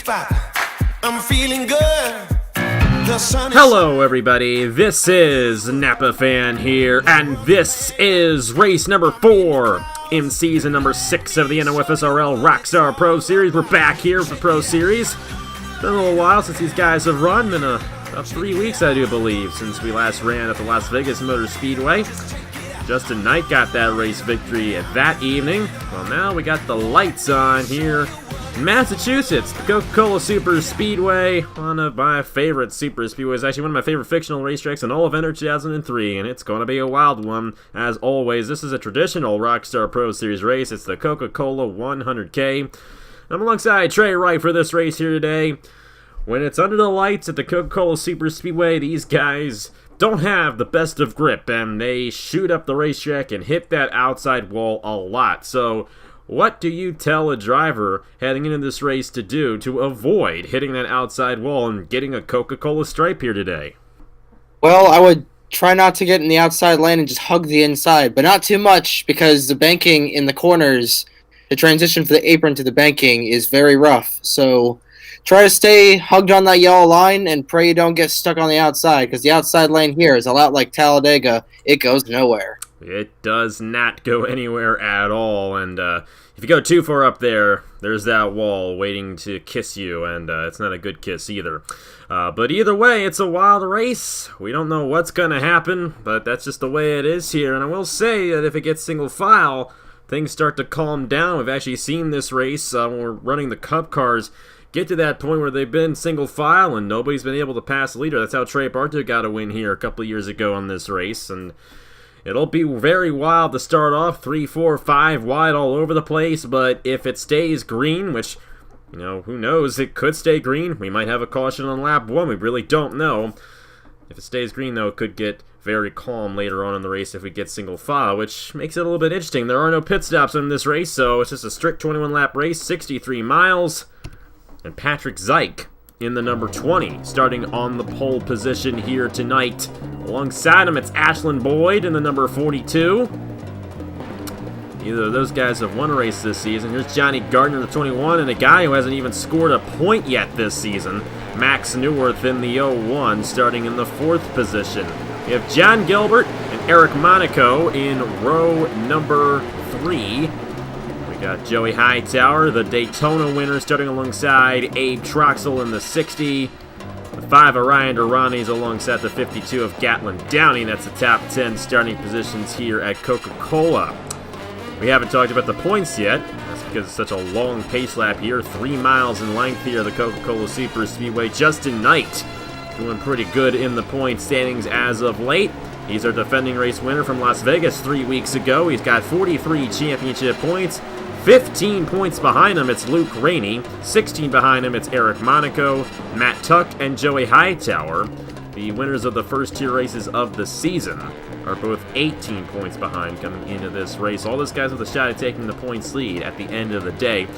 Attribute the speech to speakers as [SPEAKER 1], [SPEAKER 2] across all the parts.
[SPEAKER 1] spot. I'm feeling good. The sun is
[SPEAKER 2] Hello everybody, this is Napa Fan here, and this is race number 4 in season number 6 of the NOFSRL Rockstar Pro Series. We're back here for the Pro Series. Been a little while since these guys have run, been about 3 weeks I do believe, since we last ran at the Las Vegas Motor Speedway. Justin Knight got that race victory that evening. Well, now we got the lights on here in Massachusetts, the Coca-Cola SuperSpeedway, one of my favorite super speedways, actually one of my favorite fictional racetracks in all of Enter 2003, and it's going to be a wild one. As always, this is a traditional Rockstar Pro Series race. It's the Coca-Cola 100K. I'm alongside Trey Wright for this race here today. When it's under the lights at the Coca-Cola SuperSpeedway, these guys don't have the best of grip, and they shoot up the racetrack and hit that outside wall a lot. So what do you tell a driver heading into this race to do to avoid hitting that outside wall and getting a Coca-Cola stripe here today?
[SPEAKER 3] Well, I would try not to get in the outside lane and just hug the inside, but not too much, because the banking in the corners, the transition for the apron to the banking is very rough. So try to stay hugged on that yellow line and pray you don't get stuck on the outside, because the outside lane here is a lot like Talladega. It goes nowhere.
[SPEAKER 2] It does not go anywhere at all, and if you go too far up there, there's that wall waiting to kiss you, and it's not a good kiss either. But either way, it's a wild race. We don't know what's going to happen, but that's just the way it is here. And I will say that if it gets single file, things start to calm down. We've actually seen this race when we're running the Cup cars get to that point where they've been single file and nobody's been able to pass the leader. That's how Trey Bartu got a win here a couple of years ago on this race, and it'll be very wild to start off, 3, 4, 5 wide all over the place, but if it stays green, which, you know, who knows, it could stay green. We might have a caution on lap 1, we really don't know. If it stays green, though, it could get very calm later on in the race if we get single file, which makes it a little bit interesting. There are no pit stops in this race, so it's just a strict 21-lap race, 63 miles. And Patrick Zeich in the number 20, starting on the pole position here tonight. Alongside him, it's Ashland Boyd in the number 42. Neither of those guys have won a race this season. Here's Johnny Gardner in the 21, and a guy who hasn't even scored a point yet this season, Max Newworth in the 01, starting in the 4th position. We have John Gilbert and Eric Monaco in row number 3. Got Joey Hightower, the Daytona winner, starting alongside Abe Troxel in the 60. The 5 of Ryan Durrani's alongside the 52 of Gatlin Downey. That's the top 10 starting positions here at Coca-Cola. We haven't talked about the points yet. That's because it's such a long pace lap here. 3 miles in length here, the Coca-Cola SuperSpeedway. Justin Knight doing pretty good in the point standings as of late. He's our defending race winner from Las Vegas 3 weeks ago. He's got 43 championship points. 15 points behind him, it's Luke Rainey. 16 behind him, it's Eric Monaco, Matt Tuck, and Joey Hightower. The winners of the first 2 races of the season are both 18 points behind coming into this race. All those guys with a shot at taking the points lead at the end of the day.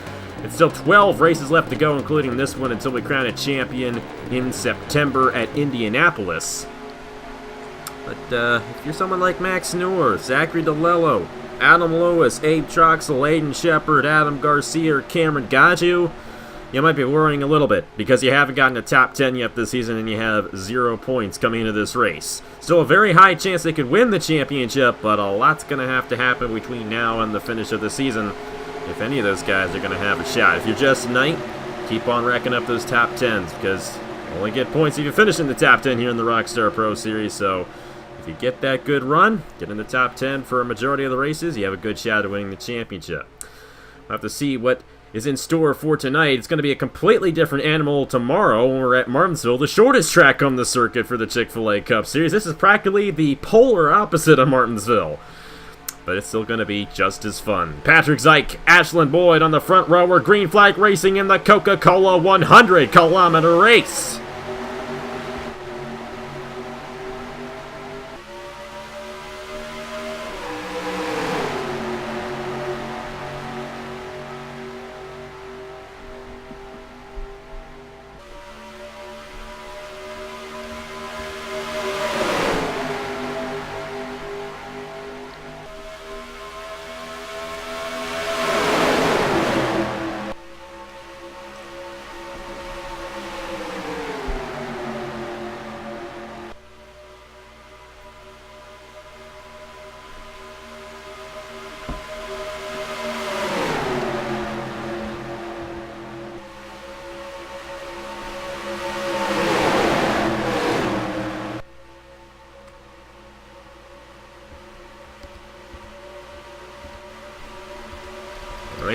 [SPEAKER 2] It's still 12 races left to go, including this one, until we crown a champion in September at Indianapolis. But if you're someone like Max Newworth, Zachary DeLello, Adam Lewis, Abe Troxel, Aiden Shepard, Adam Garcia, or Cameron Gaju, you might be worrying a little bit because you haven't gotten a top 10 yet this season and you have 0 points coming into this race. Still a very high chance they could win the championship, but a lot's going to have to happen between now and the finish of the season if any of those guys are going to have a shot. If you're Justin Knight, keep on racking up those top 10s because you only get points if you finish in the top 10 here in the Rockstar Pro Series, so if you get that good run, get in the top 10 for a majority of the races, you have a good shot at winning the championship. We'll have to see what is in store for tonight. It's going to be a completely different animal tomorrow when we're at Martinsville, the shortest track on the circuit for the Chick-fil-A Cup Series. This is practically the polar opposite of Martinsville, but it's still going to be just as fun. Patrick Zeich, Ashland Boyd on the front row. We're green flag racing in the Coca-Cola 100-kilometer race.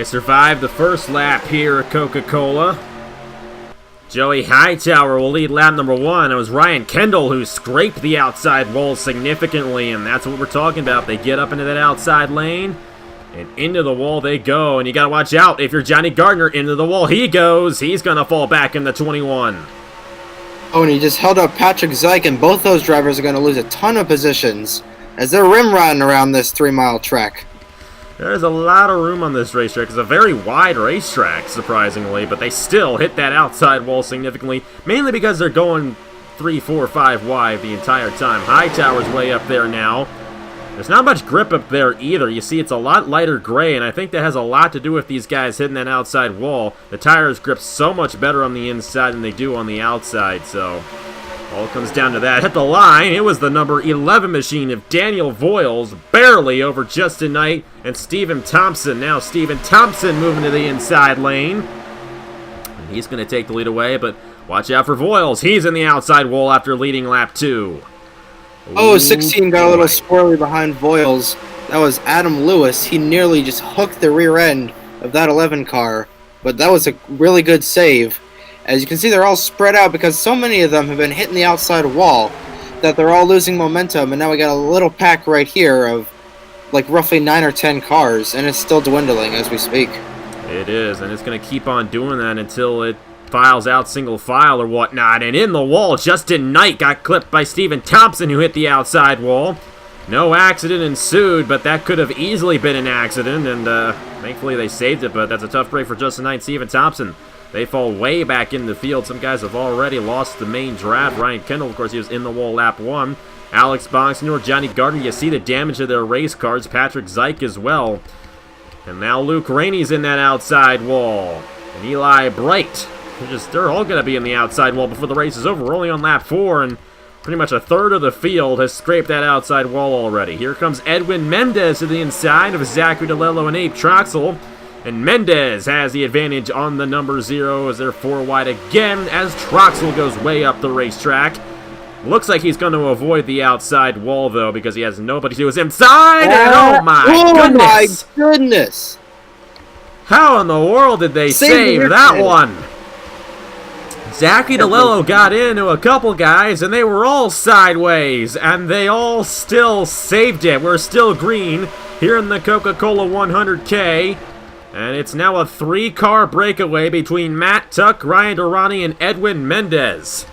[SPEAKER 2] They survived the first lap here at Coca-Cola. Joey Hightower will lead lap number 1. It was Ryan Kendall who scraped the outside wall significantly, and that's what we're talking about. They get up into that outside lane, and into the wall they go, and you gotta watch out. If you're Johnny Gardner, into the wall he goes. He's gonna fall back in the 21.
[SPEAKER 3] Oh, and he just held up Patrick Zyke, and both those drivers are going to lose a ton of positions as they're rim riding around this 3-mile track.
[SPEAKER 2] There's a lot of room on this racetrack. It's a very wide racetrack, surprisingly, but they still hit that outside wall significantly, mainly because they're going 3, 4, 5 wide the entire time. Hightower's way up there now. There's not much grip up there either. You see, it's a lot lighter gray, and I think that has a lot to do with these guys hitting that outside wall. The tires grip so much better on the inside than they do on the outside, so all comes down to that. Hit the line. It was the number 11 machine of Daniel Voiles, barely over Justin Knight and Stephen Thompson. Now Stephen Thompson moving to the inside lane. And he's going to take the lead away, but watch out for Voiles. He's in the outside wall after leading lap 2.
[SPEAKER 3] Oh, 16 got a little squirrely behind Voiles. That was Adam Lewis. He nearly just hooked the rear end of that 11 car, but that was a really good save. As you can see, they're all spread out because so many of them have been hitting the outside wall that they're all losing momentum, and now we got a little pack right here of like roughly 9 or 10 cars, and it's still dwindling as we speak.
[SPEAKER 2] It is, and it's going to keep on doing that until it files out single file or whatnot. And in the wall, Justin Knight got clipped by Stephen Thompson, who hit the outside wall. No accident ensued, but that could have easily been an accident, and thankfully they saved it, but that's a tough break for Justin Knight and Stephen Thompson. They fall way back in the field. Some guys have already lost the main draft. Ryan Kendall, of course, he was in the wall lap 1. Alex Bonsignor, Johnny Gardner, you see the damage to their race cars. Patrick Zyke as well. And now Luke Rainey's in that outside wall. And Eli Bright. They're all going to be in the outside wall before the race is over. We're only on lap 4, and pretty much a third of the field has scraped that outside wall already. Here comes Edwin Mendez to the inside of Zachary DeLello and Abe Troxel. And Mendez has the advantage on the number 0 as they're 4 wide again as Troxel goes way up the racetrack. Looks like he's going to avoid the outside wall, though, because he has nobody to his inside. And oh my
[SPEAKER 3] goodness!
[SPEAKER 2] How in the world did they save that one? Zachary DeLello got into a couple guys, and they were all sideways, and they all still saved it. We're still green here in the Coca-Cola 100K, and it's now a 3-car breakaway between Matt Tuck, Ryan Durrani, and Edwin Mendez.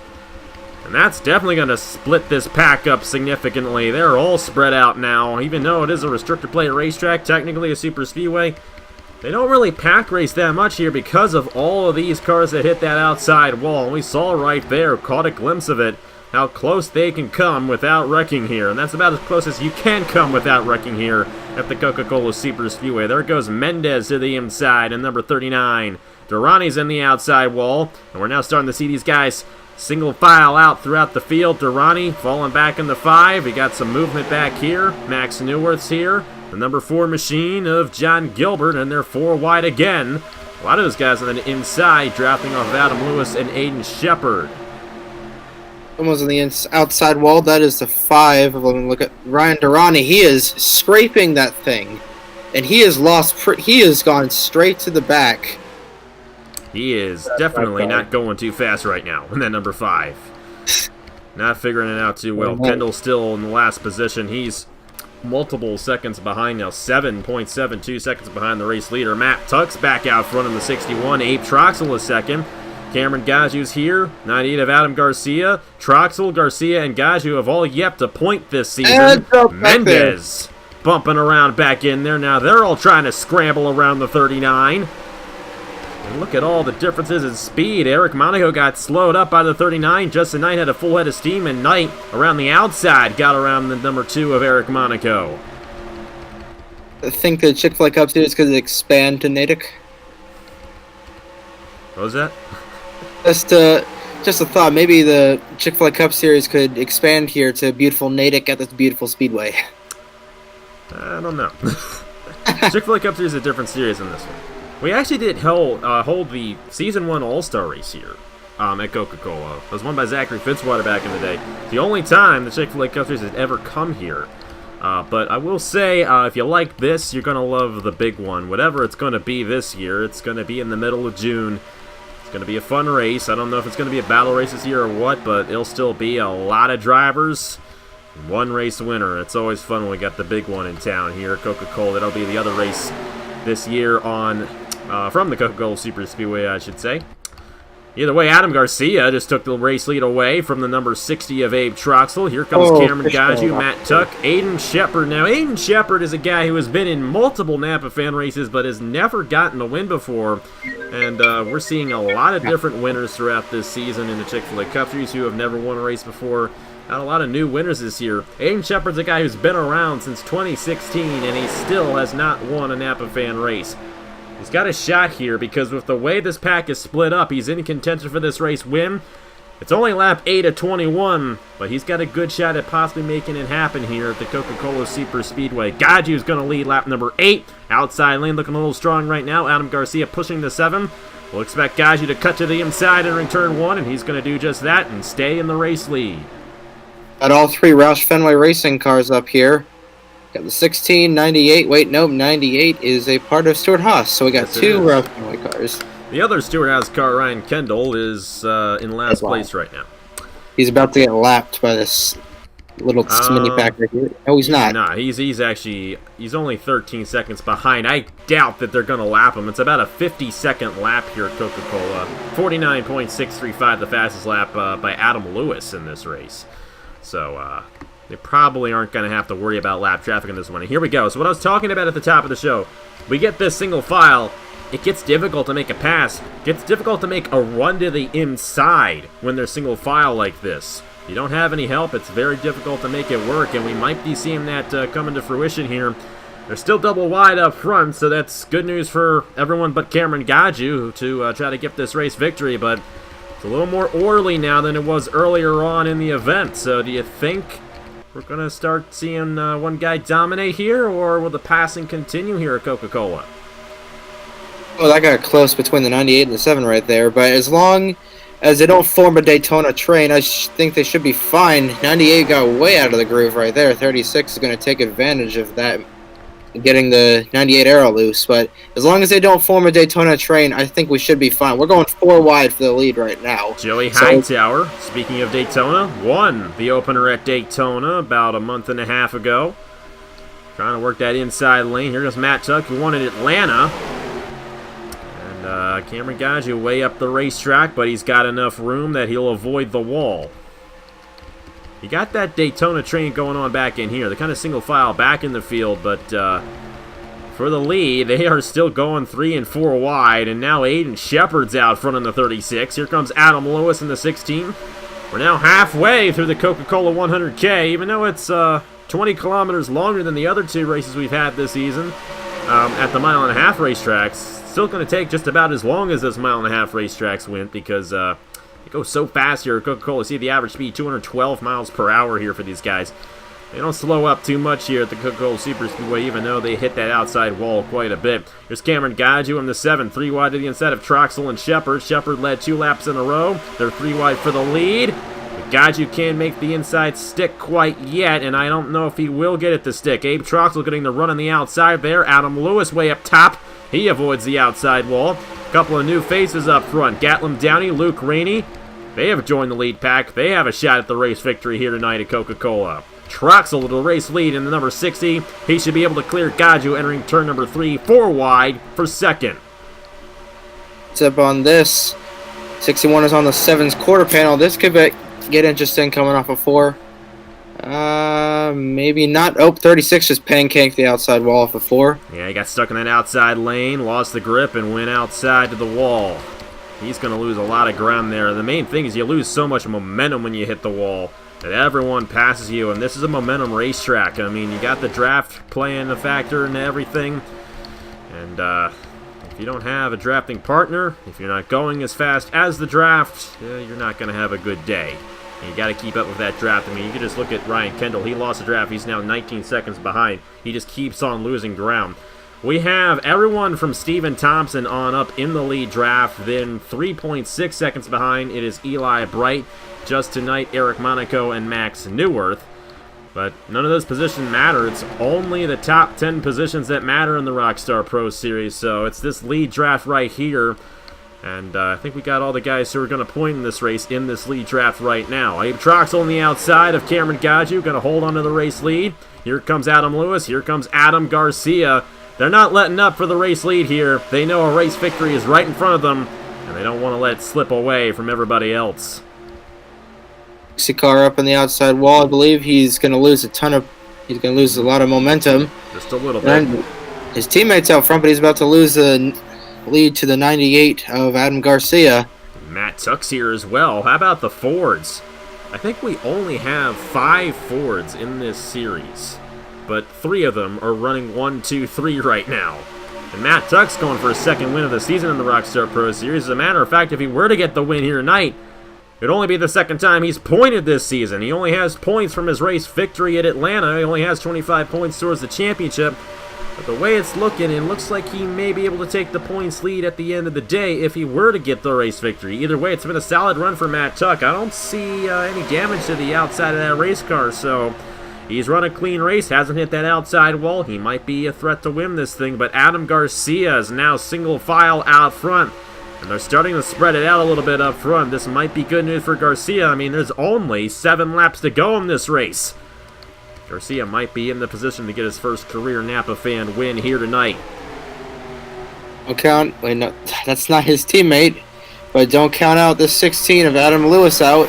[SPEAKER 2] And that's definitely going to split this pack up significantly. They're all spread out now, even though it is a restricted play racetrack, technically a super speedway. They don't really pack race that much here because of all of these cars that hit that outside wall. And we saw right there, caught a glimpse of it, how close they can come without wrecking here. And that's about as close as you can come without wrecking here at the Coca-Cola SuperSpeedway. There goes Mendez to the inside in number 39. Durrani's in the outside wall. And we're now starting to see these guys single file out throughout the field. Durrani falling back in the 5. We got some movement back here. Max Newworth's here. The number 4 machine of John Gilbert, and they're 4 wide again. A lot of those guys on the inside drafting off Adam Lewis and Aiden Shepard.
[SPEAKER 3] Someone's on the outside wall. That is the 5. Look at Ryan Durrani. He is scraping that thing, and he has he has gone straight to the back.
[SPEAKER 2] He is definitely not going too fast right now in that number 5. Not figuring it out too well. Kendall's still in the last position. He's multiple seconds behind now, 7.72 seconds behind the race leader. Matt Tuck's back out front in the 61. Abe Troxel is second. Cameron Gaju's here. 98 of Adam Garcia. Troxel, Garcia, and Gaju have all yet to point this season. Mendez bumping around back in there. Now they're all trying to scramble around the 39. And look at all the differences in speed. Eric Monaco got slowed up by the 39. Justin Knight had a full head of steam, and Knight around the outside got around the number 2 of Eric Monaco.
[SPEAKER 3] I think the Chick-fil-A Cup Series could expand to Natick.
[SPEAKER 2] What was that?
[SPEAKER 3] Just a thought. Maybe the Chick-fil-A Cup Series could expand here to beautiful Natick at this beautiful speedway.
[SPEAKER 2] I don't know. Chick-fil-A Cup Series is a different series than this one. We actually did hold the Season 1 All-Star race here at Coca-Cola. It was won by Zachary Fitzwater back in the day. The only time the Chick-fil-A Cup Series has ever come here. But I will say, if you like this, you're going to love the big one. Whatever it's going to be this year, it's going to be in the middle of June. It's going to be a fun race. I don't know if it's going to be a battle race this year or what, but it'll still be a lot of drivers. One race winner. It's always fun when we got the big one in town here at Coca-Cola. That'll be the other race this year on from the Coca-Cola SuperSpeedway, I should say. Either way, Adam Garcia just took the race lead away from the number 60 of Abe Troxel. Here comes Cameron Gaju, Matt Tuck, Aiden Shepard. Now, Aiden Shepard is a guy who has been in multiple Napa fan races, but has never gotten a win before. And we're seeing a lot of different winners throughout this season in the Chick-fil-A Cup Series who have never won a race before. Got a lot of new winners this year. Aiden Shepard's a guy who's been around since 2016, and he still has not won a Napa fan race. He's got a shot here because with the way this pack is split up, he's in contention for this race win. It's only lap 8 of 21, but he's got a good shot at possibly making it happen here at the Coca-Cola SuperSpeedway. Gaju's going to lead lap number 8. Outside lane looking a little strong right now. Adam Garcia pushing the 7. We'll expect Gaju to cut to the inside entering turn 1, and he's going to do just that and stay in the race lead.
[SPEAKER 3] Got all three Roush Fenway racing cars up here. Got the 16, 98. Wait, nope, 98 is a part of Stuart Haas. So we got two Roush Fenway cars.
[SPEAKER 2] The other Stuart Haas car, Ryan Kendall, is in last place right now.
[SPEAKER 3] He's about to get lapped by this little mini pack right here. No, he's not.
[SPEAKER 2] Nah, he's only 13 seconds behind. I doubt that they're going to lap him. It's about a 50-second lap here at Coca-Cola. 49.635, the fastest lap by Adam Lewis in this race. So, they probably aren't going to have to worry about lap traffic in this one. And here we go. So what I was talking about at the top of the show, we get this single file. It gets difficult to make a pass. It gets difficult to make a run to the inside when there's single file like this. You don't have any help. It's very difficult to make it work, and we might be seeing that come into fruition here. They're still double wide up front, so that's good news for everyone but Cameron Gaju to try to get this race victory, but it's a little more orderly now than it was earlier on in the event. So do you think we're going to start seeing one guy dominate here, or will the passing continue here at Coca-Cola?
[SPEAKER 3] Well, that got close between the 98 and the 7 right there, but as long as they don't form a Daytona train, I think they should be fine. 98 got way out of the groove right there. 36 is going to take advantage of that, getting the 98 arrow loose, but as long as they don't form a Daytona train, I think we should be fine. We're going 4 wide for the lead right now.
[SPEAKER 2] Joey Hightower, speaking of Daytona, won the opener at Daytona about a month and a half ago. Trying to work that inside lane. Here goes Matt Tuck, who won at Atlanta. And Cameron Gaju way up the racetrack, but he's got enough room that he'll avoid the wall. You got that Daytona train going on back in here. They're kind of single file back in the field, but for the lead, they are still going 3 and 4 wide, and now Aiden Shepard's out front in the 36. Here comes Adam Lewis in the 16. We're now halfway through the Coca-Cola 100K, even though it's 20 kilometers longer than the other 2 races we've had this season at the mile-and-a-half racetracks. Still going to take just about as long as those mile-and-a-half racetracks went because it goes so fast here at Coca-Cola. See the average speed, 212 miles per hour here for these guys. They don't slow up too much here at the Coca-Cola SuperSpeedway, even though they hit that outside wall quite a bit. Here's Cameron Gaju in the 7, 3 wide to the inside of Troxel and Shepard. Shepard led 2 laps in a row. They're 3 wide for the lead. But Gaju can't make the inside stick quite yet, and I don't know if he will get it to stick. Abe Troxel getting the run on the outside there. Adam Lewis way up top. He avoids the outside wall. A couple of new faces up front. Gatlin Downey, Luke Rainey. They have joined the lead pack. They have a shot at the race victory here tonight at Coca-Cola. Troxel with the race lead in the number 60. He should be able to clear Gaju entering turn number 3, 4 wide for second.
[SPEAKER 3] What's up on this? 61 is on the 7's quarter panel. This could get interesting coming off of 4. Maybe not. Oh, 36 just pancaked the outside wall off of 4.
[SPEAKER 2] Yeah, he got stuck in that outside lane, lost the grip, and went outside to the wall. He's going to lose a lot of ground there. The main thing is you lose so much momentum when you hit the wall that everyone passes you, and this is a momentum racetrack. I mean, you got the draft playing a factor into everything, and if you don't have a drafting partner, if you're not going as fast as the draft, you're not going to have a good day. And you got to keep up with that draft. I mean, you can just look at Ryan Kendall. He lost the draft. He's now 19 seconds behind. He just keeps on losing ground. We have everyone from Steven Thompson on up in the lead draft. Then 3.6 seconds behind, it is Eli Bright, Just Tonight, Eric Monaco, and Max Newworth. But none of those positions matter. It's only the top 10 positions that matter in the Rockstar Pro Series. So it's this lead draft right here. And I think we got all the guys who are going to point in this race in this lead draft right now. Abe Troxel on the outside of Cameron Gaju, going to hold on to the race lead. Here comes Adam Lewis. Here comes Adam Garcia. They're not letting up for the race lead here. They know a race victory is right in front of them, and they don't want to let it slip away from everybody else.
[SPEAKER 3] Car up on the outside wall, I believe he's going to lose a lot of momentum.
[SPEAKER 2] Just a little bit.
[SPEAKER 3] And his teammates out front, but he's about to lose the lead to the 98 of Adam Garcia.
[SPEAKER 2] Matt Tuck's here as well. How about the Fords? I think we only have 5 Fords in this series, but 3 of them are running 1, 2, 3 right now. And Matt Tuck's going for his second win of the season in the Rockstar Pro Series. As a matter of fact, if he were to get the win here tonight, it'd only be the second time he's pointed this season. He only has points from his race victory at Atlanta. He only has 25 points towards the championship. But the way it's looking, it looks like he may be able to take the points lead at the end of the day if he were to get the race victory. Either way, it's been a solid run for Matt Tuck. I don't see any damage to the outside of that race car, so he's run a clean race, hasn't hit that outside wall. He might be a threat to win this thing, but Adam Garcia is now single file out front. And they're starting to spread it out a little bit up front. This might be good news for Garcia. I mean, there's only 7 laps to go in this race. Garcia might be in the position to get his first career Napa fan win here tonight.
[SPEAKER 3] No, that's not his teammate. But don't count out the 16 of Adam Lewis out.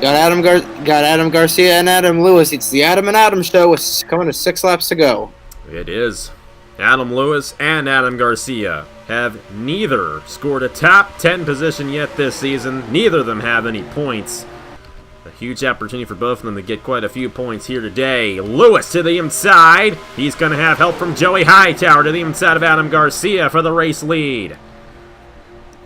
[SPEAKER 3] Got Adam Garcia and Adam Lewis. It's the Adam and Adam show. It's coming to 6 laps to go.
[SPEAKER 2] It is. Adam Lewis and Adam Garcia have neither scored a top 10 position yet this season. Neither of them have any points. A huge opportunity for both of them to get quite a few points here today. Lewis to the inside. He's going to have help from Joey Hightower to the inside of Adam Garcia for the race lead.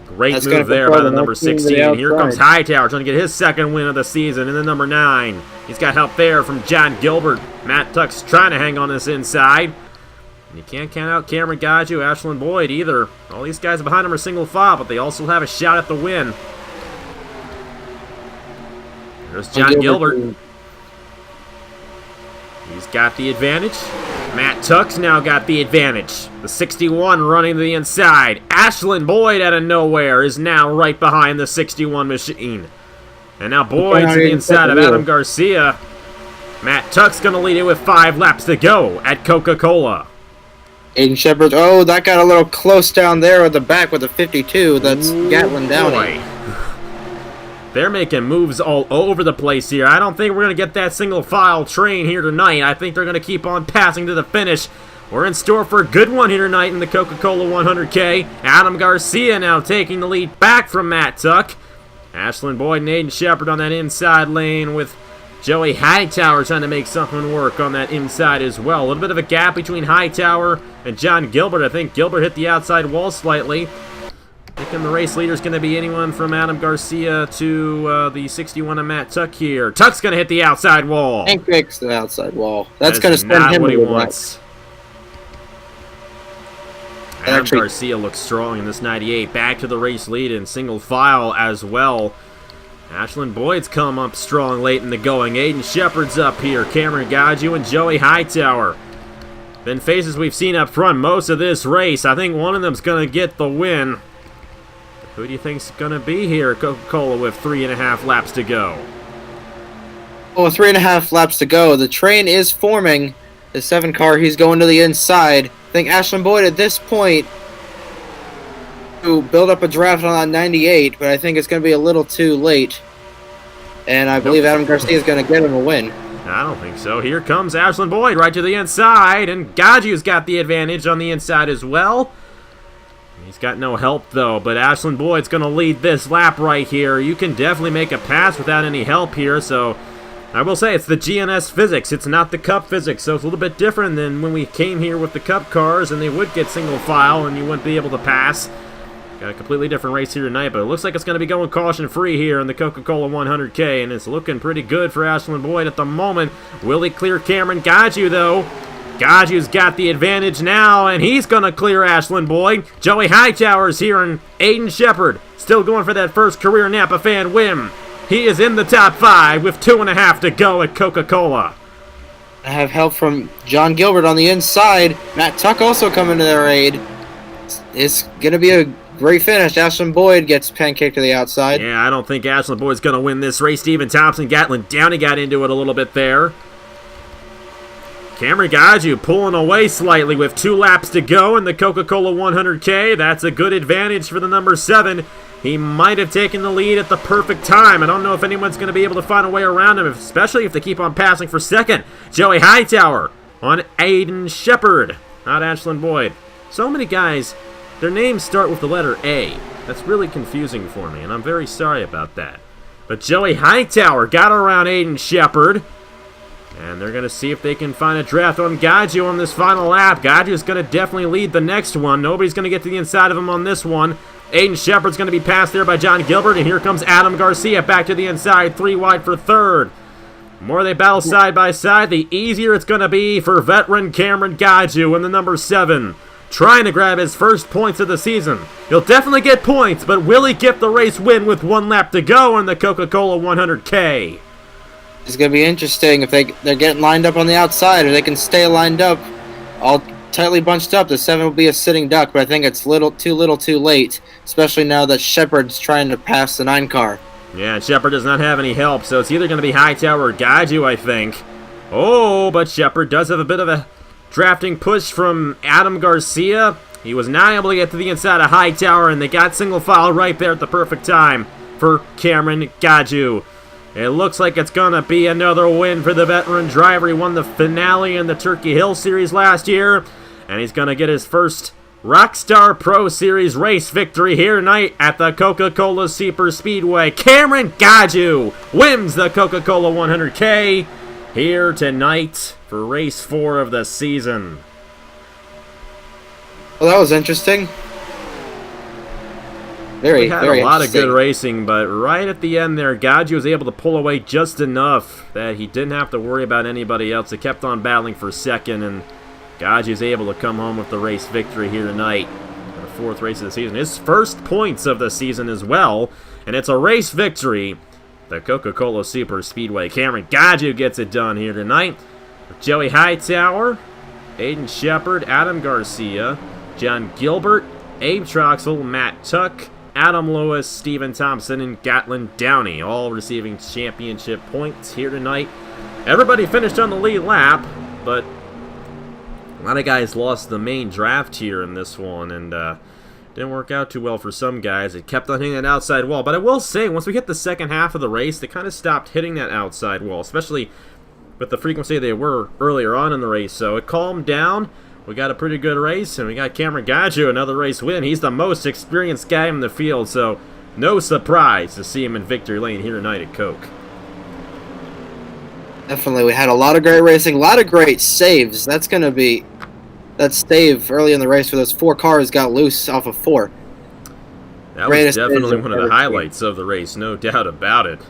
[SPEAKER 2] Great move there by the number 16. Here comes Hightower trying to get his second win of the season in the number 9. He's got help there from John Gilbert. Matt Tuck's trying to hang on this inside. And you can't count out Cameron Gaju, Ashlyn Boyd either. All these guys behind him are single file, but they also have a shot at the win. There's John Gilbert. He's got the advantage. Matt Tuck's now got the advantage. The 61 running to the inside. Ashlyn Boyd out of nowhere is now right behind the 61 machine. And now Boyd to the inside of Adam Garcia. Matt Tuck's going to lead it with 5 laps to go at Coca-Cola.
[SPEAKER 3] Aiden Shepard, oh, that got a little close down there at the back with the 52. That's Gatlin Downey.
[SPEAKER 2] They're making moves all over the place here. I don't think we're going to get that single file train here tonight. I think they're going to keep on passing to the finish. We're in store for a good one here tonight in the Coca-Cola 100K. Adam Garcia now taking the lead back from Matt Tuck. Ashlyn Boyd and Aiden Shepard on that inside lane with Joey Hightower trying to make something work on that inside as well. A little bit of a gap between Hightower and John Gilbert. I think Gilbert hit the outside wall slightly. Thinking the race leader is going to be anyone from Adam Garcia to the 61 of Matt Tuck here. Tuck's going to hit the outside wall.
[SPEAKER 3] And kicks the outside wall. That's going to send him
[SPEAKER 2] what he
[SPEAKER 3] to
[SPEAKER 2] wants. Adam Garcia looks strong in this 98. Back to the race lead in single file as well. Ashlyn Boyd's come up strong late in the going. Aiden Shepard's up here. Cameron Gaju and Joey Hightower. Been faces we've seen up front most of this race. I think one of them's going to get the win. Who do you think's going to be here at Coca-Cola with 3.5 laps to go?
[SPEAKER 3] Well, 3.5 laps to go. The train is forming. The 7 car, he's going to the inside. I think Ashlyn Boyd at this point to build up a draft on that 98, but I think it's going to be a little too late. And I believe Adam Garcia is going to get him a win.
[SPEAKER 2] I don't think so. Here comes Ashlyn Boyd right to the inside, and Gaju's got the advantage on the inside as well. He's got no help, though, but Ashlyn Boyd's going to lead this lap right here. You can definitely make a pass without any help here, so I will say it's the GNS physics. It's not the Cup physics, so it's a little bit different than when we came here with the Cup cars, and they would get single file, and you wouldn't be able to pass. Got a completely different race here tonight, but it looks like it's going to be going caution-free here in the Coca-Cola 100K, and it's looking pretty good for Ashlyn Boyd at the moment. Will he clear Cameron Gaju, though? Gaju's got the advantage now, and he's going to clear Ashlyn Boyd. Joey Hightower's here, and Aiden Shepard still going for that first career Napa fan win. He is in the top 5 with 2.5 to go at Coca-Cola.
[SPEAKER 3] I have help from John Gilbert on the inside. Matt Tuck also coming to their aid. It's going to be a great finish. Ashland Boyd gets pancaked to the outside.
[SPEAKER 2] Yeah, I don't think Ashland Boyd's going to win this race. Stephen Thompson, Gatlin Downey got into it a little bit there. Cameron Gaju pulling away slightly with 2 laps to go in the Coca-Cola 100K. That's a good advantage for the number 7. He might have taken the lead at the perfect time. I don't know if anyone's going to be able to find a way around him, especially if they keep on passing for second. Joey Hightower on Aiden Shepard, not Ashland Boyd. So many guys, their names start with the letter A. That's really confusing for me, and I'm very sorry about that. But Joey Hightower got around Aiden Shepard, and they're going to see if they can find a draft on Gaju on this final lap. Gaju's going to definitely lead the next one. Nobody's going to get to the inside of him on this one. Aiden Shepard's going to be passed there by John Gilbert, and here comes Adam Garcia back to the inside, 3 wide for third. The more they battle side by side, the easier it's going to be for veteran Cameron Gaju in the number 7, trying to grab his first points of the season. He'll definitely get points, but will he get the race win with 1 lap to go in the Coca-Cola 100K?
[SPEAKER 3] It's going to be interesting if they're getting lined up on the outside, or they can stay lined up all tightly bunched up. The 7 will be a sitting duck, but I think it's too little too late, especially now that Shepard's trying to pass the 9 car.
[SPEAKER 2] Yeah, Shepard does not have any help, so it's either going to be Hightower or Gaju, I think. Oh, but Shepard does have a bit of a drafting push from Adam Garcia. He was not able to get to the inside of Hightower, and they got single file right there at the perfect time for Cameron Gaju. It looks like it's going to be another win for the veteran driver. He won the finale in the Turkey Hill Series last year, and he's going to get his first Rockstar Pro Series race victory here tonight at the Coca-Cola SuperSpeedway. Cameron Gaju wins the Coca-Cola 100K here tonight for race 4 of the season.
[SPEAKER 3] Well, that was interesting.
[SPEAKER 2] We had a lot of good racing, but right at the end there, Gaju was able to pull away just enough that he didn't have to worry about anybody else. They kept on battling for second, and Gaju's able to come home with the race victory here tonight. The 4th race of the season. His first points of the season as well, and it's a race victory. The Coca-Cola SuperSpeedway. Cameron Gaju gets it done here tonight. With Joey Hightower, Aiden Shepard, Adam Garcia, John Gilbert, Abe Troxel, Matt Tuck, Adam Lewis, Stephen Thompson, and Gatlin Downey, all receiving championship points here tonight. Everybody finished on the lead lap, but a lot of guys lost the main draft here in this one, and didn't work out too well for some guys. It kept on hitting that outside wall, but I will say, once we hit the second half of the race, they kind of stopped hitting that outside wall, especially with the frequency they were earlier on in the race, so it calmed down. We got a pretty good race, and we got Cameron Gaju, another race win. He's the most experienced guy in the field, so no surprise to see him in victory lane here tonight at Coke.
[SPEAKER 3] Definitely, we had a lot of great racing, a lot of great saves. That's going to be that save early in the race where those 4 cars got loose off of 4.
[SPEAKER 2] That was definitely one of the highlights of the race, no doubt about it.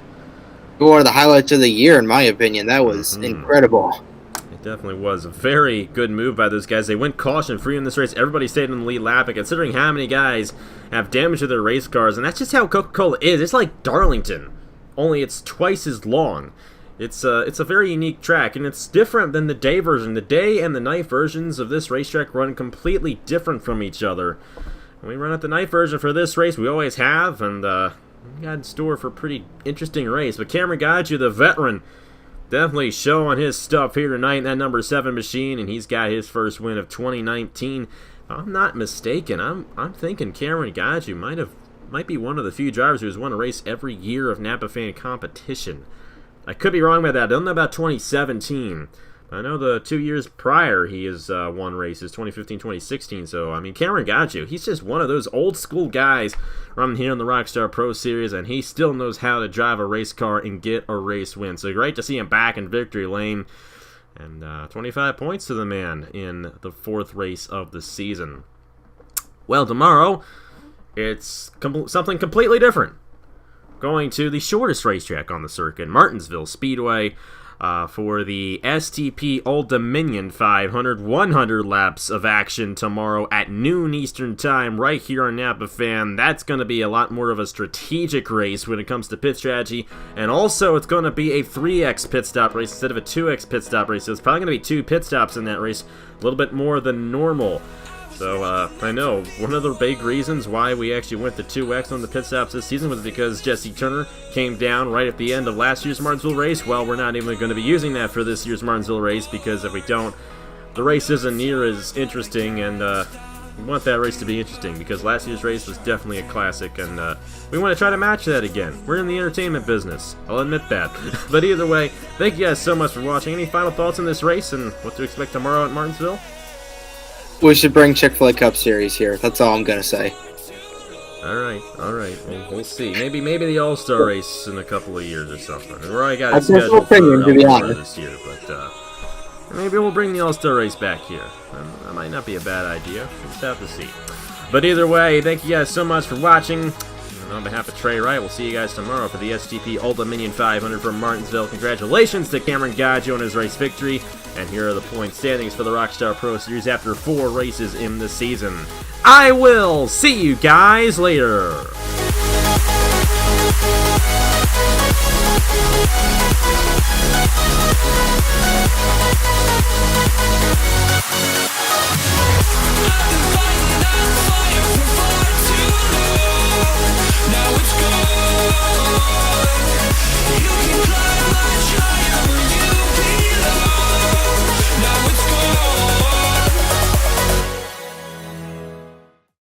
[SPEAKER 3] One of the highlights of the year, in my opinion. That was incredible.
[SPEAKER 2] It definitely was a very good move by those guys. They went caution-free in this race. Everybody stayed in the lead lap, and considering how many guys have damage to their race cars, and that's just how Coca-Cola is. It's like Darlington, only it's twice as long. It's a very unique track, and it's different than the day version. The day and the night versions of this racetrack run completely different from each other. When we run at the night version for this race, we always have, and we got in store for a pretty interesting race. But Cameron Gaju, the veteran, definitely showing his stuff here tonight in that number 7 machine, and he's got his first win of 2019. If I'm not mistaken, I'm thinking Cameron Gaju might be one of the few drivers who has won a race every year of Napa Fan competition. I could be wrong about that. I don't know about 2017. I know the 2 years prior he has won races, 2015, 2016. So, I mean, Cameron Gaju, he's just one of those old school guys running here in the Rockstar Pro Series, and he still knows how to drive a race car and get a race win. So great to see him back in victory lane. And 25 points to the man in the 4th race of the season. Well, tomorrow, it's something completely different. Going to the shortest racetrack on the circuit, Martinsville Speedway. for the STP Old Dominion 500, 100 laps of action tomorrow at noon Eastern Time right here on Napa Fan. That's going to be a lot more of a strategic race when it comes to pit strategy, and also it's going to be a 3x pit stop race instead of a 2x pit stop race, so it's probably going to be 2 pit stops in that race, a little bit more than normal. So, I know, one of the big reasons why we actually went to 2x on the pit stops this season was because Jesse Turner came down right at the end of last year's Martinsville race. Well, we're not even going to be using that for this year's Martinsville race, because if we don't, the race isn't near as interesting, and we want that race to be interesting, because last year's race was definitely a classic, and we want to try to match that again. We're in the entertainment business, I'll admit that. But either way, thank you guys so much for watching. Any final thoughts on this race and what to expect tomorrow at Martinsville?
[SPEAKER 3] We should bring Chick-fil-A Cup Series here. That's all I'm gonna say.
[SPEAKER 2] Alright. We'll see. Maybe the All-Star race in a couple of years or something. We're already got it scheduled for Elmore this year, but maybe we'll bring the All-Star race back here. That might not be a bad idea. We'll just have to see. But either way, thank you guys so much for watching. And on behalf of Trey Wright, we'll see you guys tomorrow for the STP Old Dominion 500 from Martinsville. Congratulations to Cameron Gaggio on his race victory. And here are the point standings for the Rockstar Pro Series after 4 races in the season. I will see you guys later.